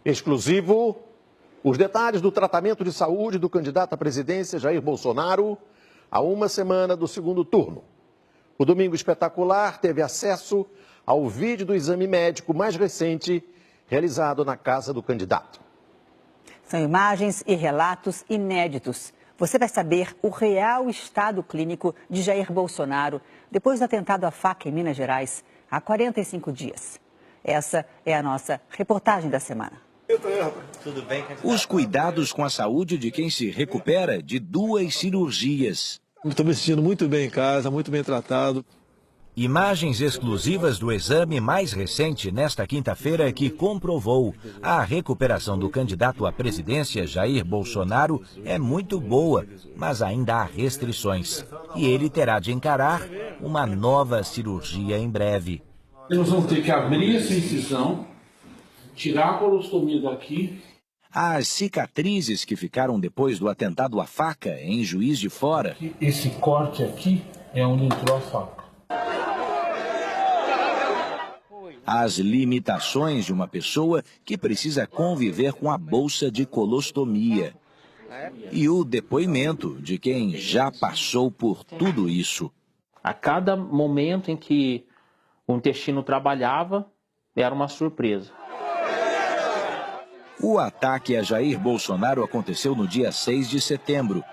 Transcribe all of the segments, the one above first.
Exclusivo, os detalhes do tratamento de saúde do candidato à presidência Jair Bolsonaro a uma semana do segundo turno. O Domingo Espetacular teve acesso ao vídeo do exame médico mais recente realizado na casa do candidato. São imagens e relatos inéditos. Você vai saber o real estado clínico de Jair Bolsonaro depois do atentado à faca em Minas Gerais, há 45 dias. Essa é a nossa reportagem da semana. Os cuidados com a saúde de quem se recupera de 2 cirurgias. Estou me sentindo muito bem em casa, muito bem tratado. Imagens exclusivas do exame mais recente nesta quinta-feira que comprovou a recuperação do candidato à presidência Jair Bolsonaro é muito boa, mas ainda há restrições. E ele terá de encarar uma nova cirurgia em breve. Nós vamos ter que abrir essa incisão, tirar a colostomia daqui. As cicatrizes que ficaram depois do atentado à faca em Juiz de Fora. Esse corte aqui é onde entrou a faca. As limitações de uma pessoa que precisa conviver com a bolsa de colostomia. E o depoimento de quem já passou por tudo isso. A cada momento em que o intestino trabalhava, era uma surpresa. O ataque a Jair Bolsonaro aconteceu no dia 6 de setembro.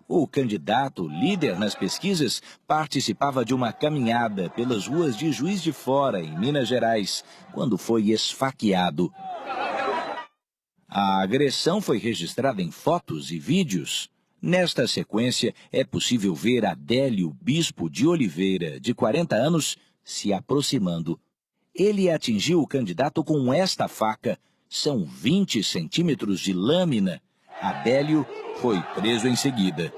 O candidato, líder nas pesquisas, participava de uma caminhada pelas ruas de Juiz de Fora, em Minas Gerais, quando foi esfaqueado. A agressão foi registrada em fotos e vídeos. Nesta sequência, é possível ver Adélio Bispo de Oliveira, de 40 anos, se aproximando. Ele atingiu o candidato com esta faca. São 20 centímetros de lâmina. Adélio foi preso em seguida.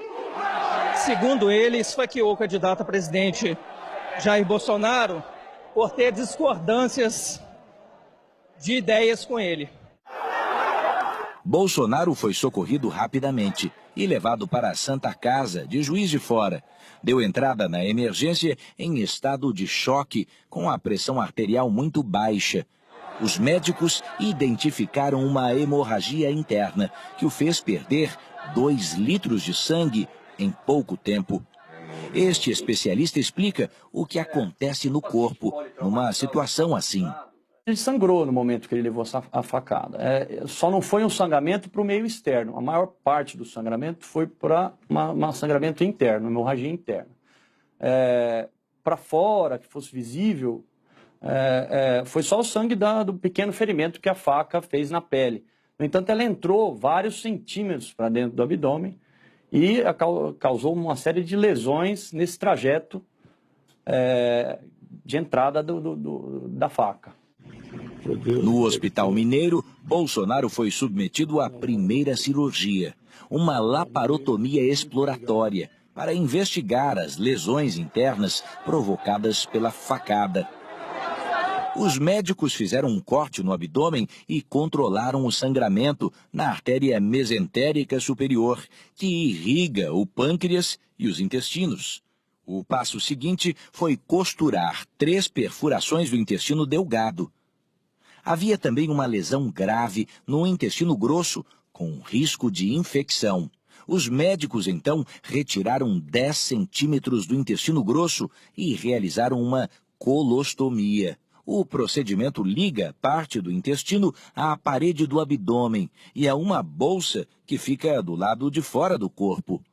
Segundo ele, esfaqueou o candidato a presidente Jair Bolsonaro por ter discordâncias de ideias com ele. Bolsonaro foi socorrido rapidamente e levado para a Santa Casa de Juiz de Fora. Deu entrada na emergência em estado de choque, com a pressão arterial muito baixa. Os médicos identificaram uma hemorragia interna que o fez perder 2 litros de sangue em pouco tempo. Este especialista explica o que acontece no corpo numa situação assim. Ele sangrou no momento que ele levou a facada. Só não foi um sangramento para o meio externo. A maior parte do sangramento foi para um sangramento interno, uma hemorragia interna. Para fora, que fosse visível, foi só o sangue do pequeno ferimento que a faca fez na pele. No entanto, ela entrou vários centímetros para dentro do abdômen e causou uma série de lesões nesse trajeto de entrada da faca. No Hospital Mineiro, Bolsonaro foi submetido à primeira cirurgia, uma laparotomia exploratória, para investigar as lesões internas provocadas pela facada. Os médicos fizeram um corte no abdômen e controlaram o sangramento na artéria mesentérica superior, que irriga o pâncreas e os intestinos. O passo seguinte foi costurar 3 perfurações do intestino delgado. Havia também uma lesão grave no intestino grosso, com risco de infecção. Os médicos, então, retiraram 10 centímetros do intestino grosso e realizaram uma colostomia. O procedimento liga parte do intestino à parede do abdômen e a uma bolsa que fica do lado de fora do corpo.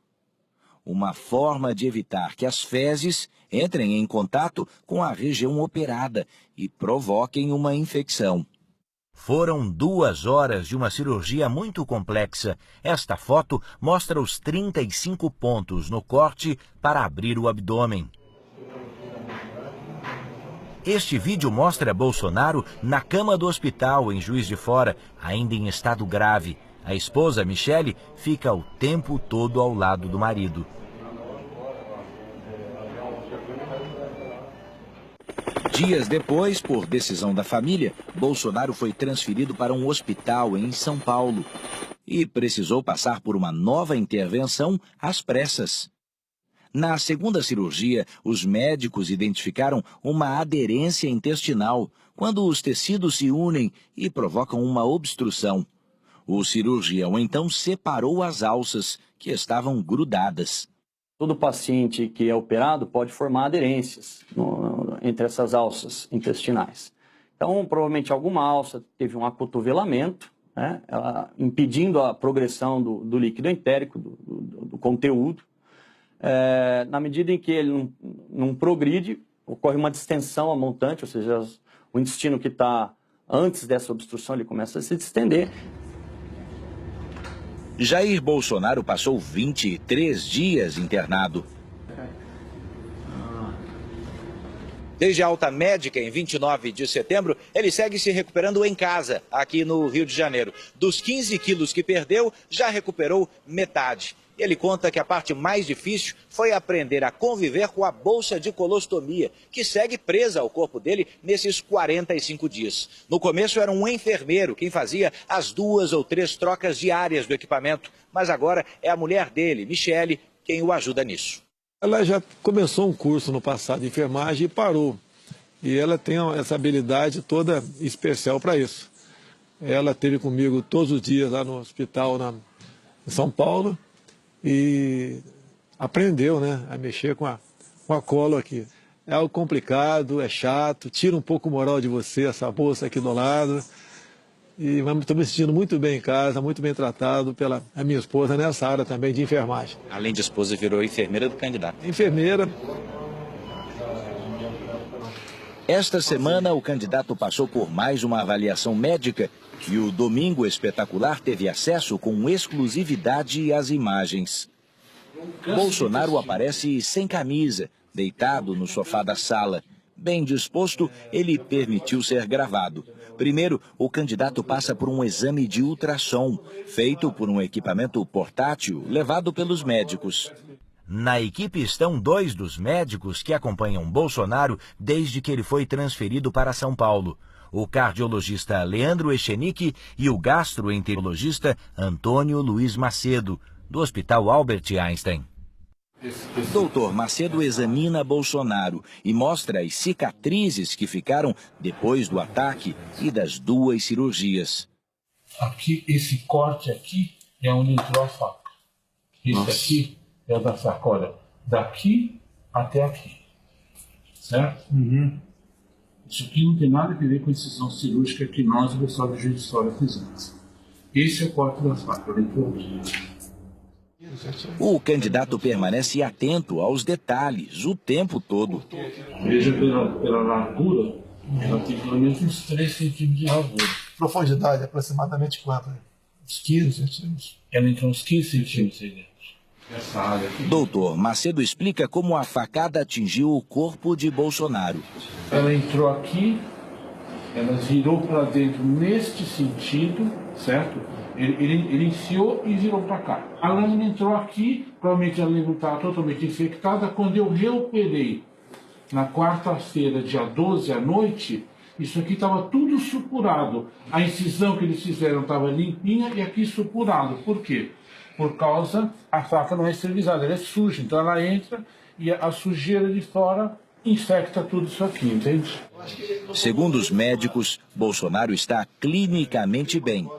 Uma forma de evitar que as fezes entrem em contato com a região operada e provoquem uma infecção. Foram 2 horas de uma cirurgia muito complexa. Esta foto mostra os 35 pontos no corte para abrir o abdômen. Este vídeo mostra Bolsonaro na cama do hospital em Juiz de Fora, ainda em estado grave. A esposa, Michele, fica o tempo todo ao lado do marido. Dias depois, por decisão da família, Bolsonaro foi transferido para um hospital em São Paulo e precisou passar por uma nova intervenção às pressas. Na segunda cirurgia, os médicos identificaram uma aderência intestinal, quando os tecidos se unem e provocam uma obstrução. O cirurgião então separou as alças, que estavam grudadas. Todo paciente que é operado pode formar aderências entre essas alças intestinais. Então, provavelmente alguma alça teve um acotovelamento, né, impedindo a progressão do líquido entérico, do conteúdo. Na medida em que ele não progride, ocorre uma distensão a montante, ou seja, o intestino que está antes dessa obstrução ele começa a se distender. Jair Bolsonaro passou 23 dias internado. Desde a alta médica, em 29 de setembro, ele segue se recuperando em casa, aqui no Rio de Janeiro. Dos 15 quilos que perdeu, já recuperou metade. Ele conta que a parte mais difícil foi aprender a conviver com a bolsa de colostomia, que segue presa ao corpo dele nesses 45 dias. No começo era um enfermeiro quem fazia as 2 ou 3 trocas diárias do equipamento, mas agora é a mulher dele, Michele, quem o ajuda nisso. Ela já começou um curso no passado de enfermagem e parou. E ela tem essa habilidade toda especial para isso. Ela esteve comigo todos os dias lá no hospital em São Paulo. E aprendeu, né, a mexer com a colo aqui. É algo complicado, é chato, tira um pouco o moral de você, essa bolsa aqui do lado. E estou me sentindo muito bem em casa, muito bem tratado pela minha esposa nessa área também de enfermagem. Além de esposa, virou enfermeira do candidato. Enfermeira. Esta semana, o candidato passou por mais uma avaliação médica e o Domingo Espetacular teve acesso com exclusividade às imagens. Bolsonaro aparece sem camisa, deitado no sofá da sala. Bem disposto, ele permitiu ser gravado. Primeiro, o candidato passa por um exame de ultrassom, feito por um equipamento portátil levado pelos médicos. Na equipe estão 2 dos médicos que acompanham Bolsonaro desde que ele foi transferido para São Paulo. O cardiologista Leandro Echenique e o gastroenterologista Antônio Luiz Macedo, do Hospital Albert Einstein. Doutor Macedo examina Bolsonaro e mostra as cicatrizes que ficaram depois do ataque e das 2 cirurgias. Aqui, esse corte aqui é onde entrou a faca. Esse aqui é o da sacola. Daqui até aqui. Certo? Isso aqui não tem nada a ver com a incisão cirúrgica que nós, o pessoal do Juiz de História, fizemos. Esse é o corte da faca. Ele entrou aqui. O candidato permanece atento aos detalhes o tempo todo. Veja pela largura, ela tem pelo menos uns 3 centímetros de largura. Profundidade, aproximadamente quanto? Uns 15 centímetros. Ela entrou uns 15 centímetros aí dentro. Essa área aqui. Doutor Macedo explica como a facada atingiu o corpo de Bolsonaro. Ela entrou aqui, ela virou para dentro neste sentido, certo? Ele enfiou e virou para cá. A lâmina entrou aqui, provavelmente a lâmina estava totalmente infectada. Quando eu reoperei na quarta-feira, dia 12 à noite, isso aqui estava tudo supurado. A incisão que eles fizeram estava limpinha e aqui supurado. Por quê? Por causa, a faca não é esterilizada, ela é suja. Então ela entra e a sujeira de fora infecta tudo isso aqui, entende? Segundo os médicos, Bolsonaro está clinicamente bem.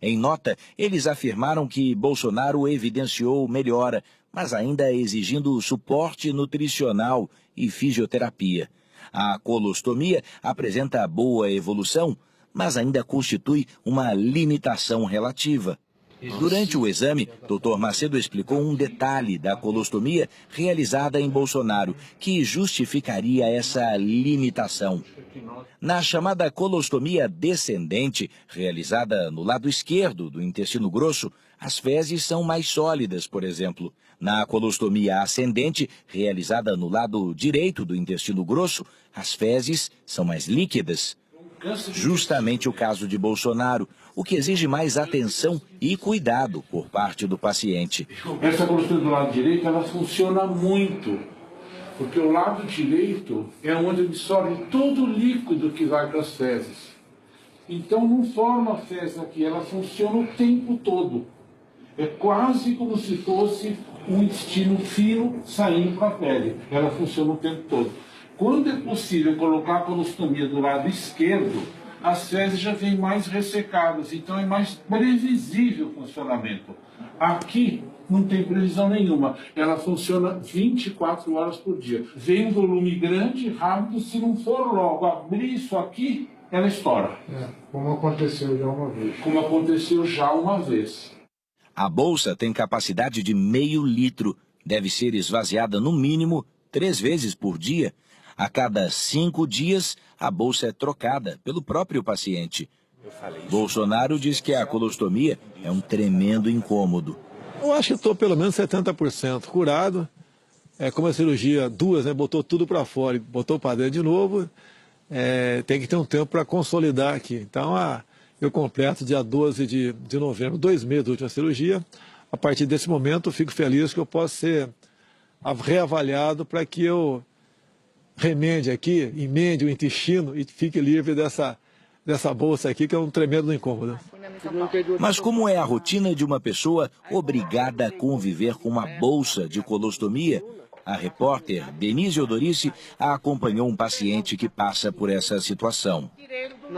Em nota, eles afirmaram que Bolsonaro evidenciou melhora, mas ainda exigindo suporte nutricional e fisioterapia. A colostomia apresenta boa evolução, mas ainda constitui uma limitação relativa. Durante o exame, Dr. Macedo explicou um detalhe da colostomia realizada em Bolsonaro, que justificaria essa limitação. Na chamada colostomia descendente, realizada no lado esquerdo do intestino grosso, as fezes são mais sólidas, por exemplo. Na colostomia ascendente, realizada no lado direito do intestino grosso, as fezes são mais líquidas. Justamente o caso de Bolsonaro, o que exige mais atenção e cuidado por parte do paciente. Essa colostomia do lado direito, ela funciona muito, porque o lado direito é onde absorve todo o líquido que vai para as fezes. Então não forma a fezes aqui, ela funciona o tempo todo. É quase como se fosse um intestino fino saindo para a pele. Ela funciona o tempo todo. Quando é possível colocar a colostomia do lado esquerdo, as fezes já vêm mais ressecadas, então é mais previsível o funcionamento. Aqui não tem previsão nenhuma, ela funciona 24 horas por dia. Vem um volume grande, rápido, se não for logo abrir isso aqui, ela estoura. Como aconteceu já uma vez. Como aconteceu já uma vez. A bolsa tem capacidade de meio litro, deve ser esvaziada no mínimo 3 vezes por dia. A cada 5 dias, a bolsa é trocada pelo próprio paciente. Bolsonaro diz que a colostomia é um tremendo incômodo. Eu acho que estou pelo menos 70% curado. Como a cirurgia, 2, né? Botou tudo para fora e botou para dentro de novo. Tem que ter um tempo para consolidar aqui. Então, eu completo dia 12 de novembro, 2 meses da última cirurgia. A partir desse momento, eu fico feliz que eu possa ser reavaliado para que eu remende aqui, emende o intestino e fique livre dessa bolsa aqui, que é um tremendo incômodo. Mas como é a rotina de uma pessoa obrigada a conviver com uma bolsa de colostomia? A repórter Denise Odorice acompanhou um paciente que passa por essa situação.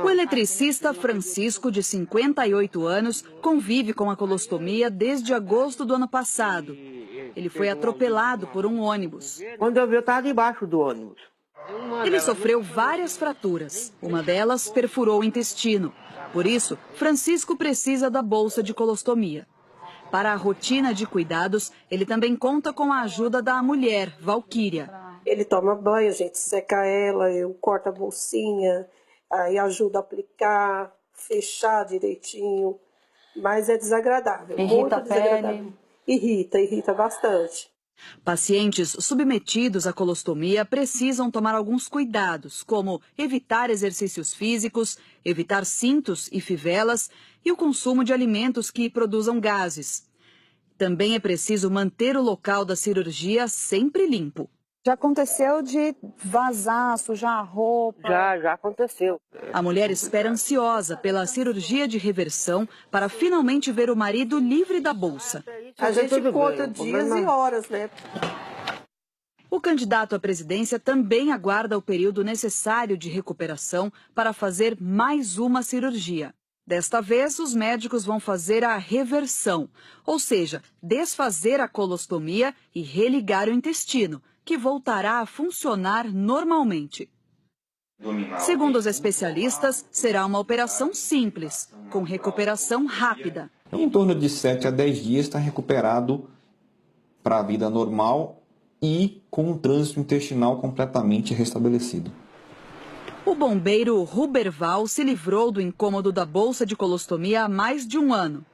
O eletricista Francisco, de 58 anos, convive com a colostomia desde agosto do ano passado. Ele foi atropelado por um ônibus. Quando eu vi, eu estava debaixo do ônibus. Ele sofreu várias fraturas. Uma delas perfurou o intestino. Por isso, Francisco precisa da bolsa de colostomia. Para a rotina de cuidados, ele também conta com a ajuda da mulher, Valquíria. Ele toma banho, a gente seca ela, eu corto a bolsinha, aí ajuda a aplicar, fechar direitinho. Mas é desagradável, Irrita muito desagradável. Irrita bastante. Pacientes submetidos à colostomia precisam tomar alguns cuidados, como evitar exercícios físicos, evitar cintos e fivelas e o consumo de alimentos que produzam gases. Também é preciso manter o local da cirurgia sempre limpo. Já aconteceu de vazar, sujar a roupa? Já aconteceu. A mulher espera ansiosa pela cirurgia de reversão para finalmente ver o marido livre da bolsa. A gente conta dias e horas, né? O candidato à presidência também aguarda o período necessário de recuperação para fazer mais uma cirurgia. Desta vez, os médicos vão fazer a reversão, ou seja, desfazer a colostomia e religar o intestino, que voltará a funcionar normalmente. Segundo os especialistas, será uma operação simples, com recuperação rápida. Em torno de 7 a 10 dias está recuperado para a vida normal e com um trânsito intestinal completamente restabelecido. O bombeiro Ruberval se livrou do incômodo da bolsa de colostomia há mais de um ano.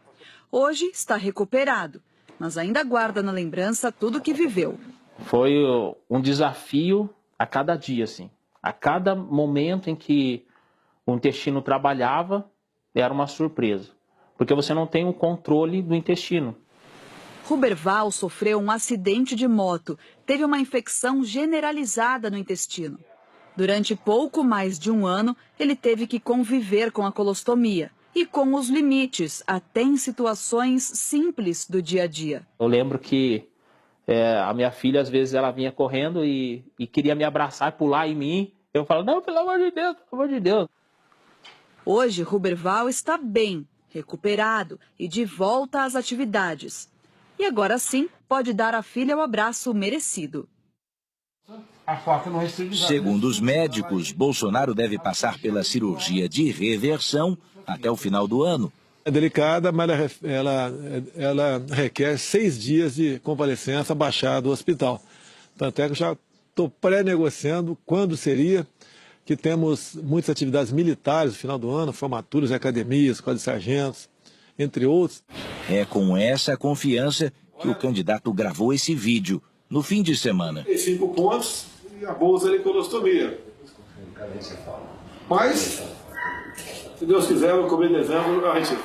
Hoje está recuperado, mas ainda guarda na lembrança tudo o que viveu. Foi um desafio a cada dia, assim. A cada momento em que o intestino trabalhava, era uma surpresa. Porque você não tem o controle do intestino. Ruberval sofreu um acidente de moto. Teve uma infecção generalizada no intestino. Durante pouco mais de um ano, ele teve que conviver com a colostomia e com os limites, até em situações simples do dia a dia. Eu lembro que a minha filha, às vezes, ela vinha correndo e queria me abraçar e pular em mim. Eu falo, não, pelo amor de Deus, pelo amor de Deus. Hoje, Ruberval está bem, recuperado e de volta às atividades. E agora sim, pode dar à filha o abraço merecido. Segundo os médicos, Bolsonaro deve passar pela cirurgia de reversão até o final do ano. É delicada, mas ela requer 6 dias de convalescença baixada do hospital. Tanto é que eu já estou pré-negociando quando seria, que temos muitas atividades militares no final do ano, formaturas de academias, quadros de sargentos, entre outros. É com essa confiança que o candidato gravou esse vídeo no fim de semana. 5 pontos e a bolsa de colostomia. Mas, se Deus quiser, no começo de dezembro, a gente